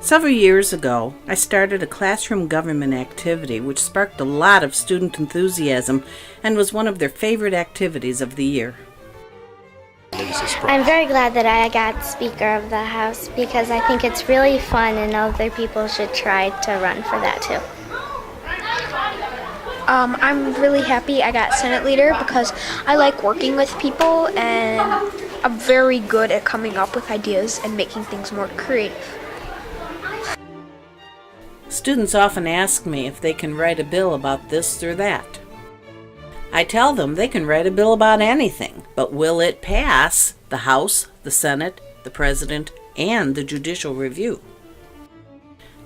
Several years ago, I started a classroom government activity which sparked a lot of student enthusiasm and was one of their favorite activities of the year. I'm very glad that I got Speaker of the House because I think it's really fun and other people should try to run for that too. I'm really happy I got Senate Leader because I like working with people and I'm very good at coming up with ideas and making things more creative. Students often ask me if they can write a bill about this or that. I tell them they can write a bill about anything, but will it pass the House, the Senate, the President, and the Judicial Review?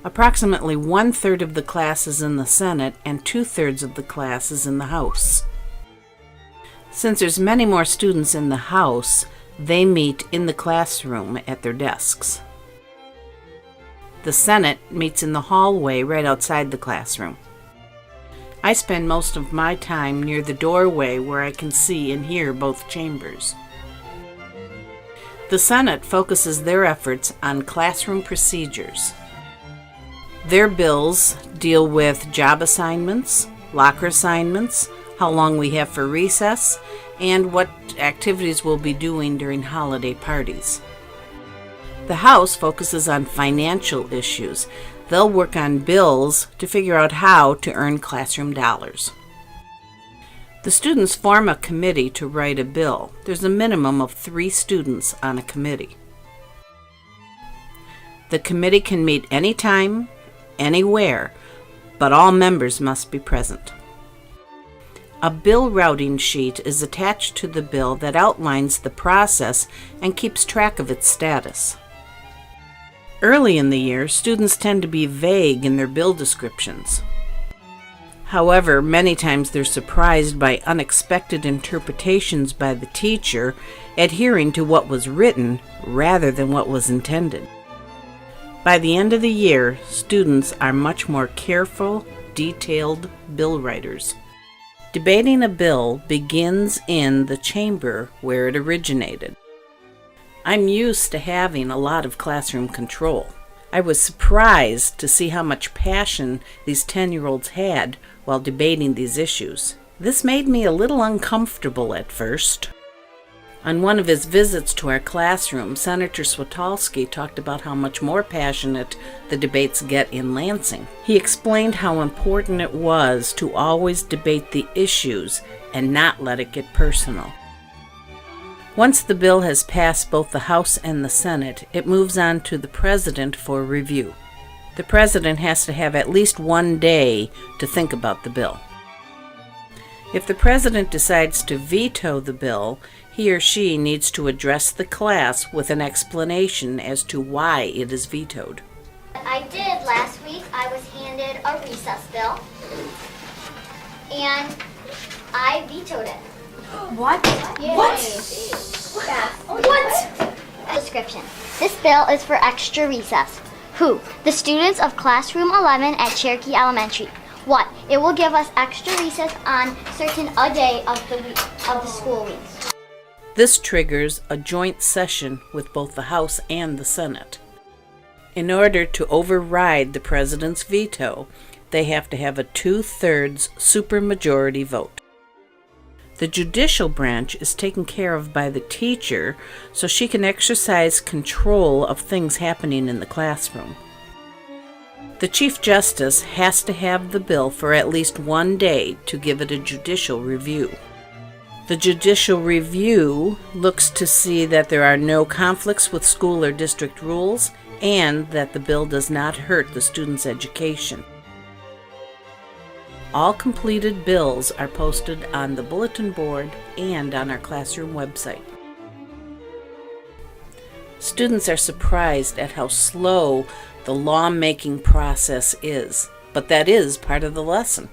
Approximately 1/3 of the class is in the Senate and 2/3 of the class is in the House. Since there's many more students in the House, they meet in the classroom at their desks. The Senate meets in the hallway right outside the classroom. I spend most of my time near the doorway where I can see and hear both chambers. The Senate focuses their efforts on classroom procedures. Their bills deal with job assignments, locker assignments, how long we have for recess, and what activities we'll be doing during holiday parties. The House focuses on financial issues. They'll work on bills to figure out how to earn classroom dollars. The students form a committee to write a bill. There's a minimum of 3 students on a committee. The committee can meet anytime, anywhere, but all members must be present. A bill routing sheet is attached to the bill that outlines the process and keeps track of its status. Early in the year, students tend to be vague in their bill descriptions. However, many times they're surprised by unexpected interpretations by the teacher, adhering to what was written rather than what was intended. By the end of the year, students are much more careful, detailed bill writers. Debating a bill begins in the chamber where it originated. I'm used to having a lot of classroom control. I was surprised to see how much passion these 10-year-olds had while debating these issues. This made me a little uncomfortable at first. On one of his visits to our classroom, Senator Switolski talked about how much more passionate the debates get in Lansing. He explained how important it was to always debate the issues and not let it get personal. Once the bill has passed both the House and the Senate, it moves on to the President for review. The President has to have at least 1 day to think about the bill. If the President decides to veto the bill, he or she needs to address the class with an explanation as to why it is vetoed. I did last week. I was handed a recess bill, and I vetoed it. What? Yay. What? Yeah. What? Description. This bill is for extra recess. Who? The students of classroom 11 at Cherokee Elementary. What? It will give us extra recess on certain a day of the school week. This triggers a joint session with both the House and the Senate. In order to override the President's veto, they have to have a 2/3 supermajority vote. The judicial branch is taken care of by the teacher so she can exercise control of things happening in the classroom. The Chief Justice has to have the bill for at least 1 day to give it a judicial review. The judicial review looks to see that there are no conflicts with school or district rules and that the bill does not hurt the student's education. All completed bills are posted on the bulletin board and on our classroom website. Students are surprised at how slow the lawmaking process is, but that is part of the lesson.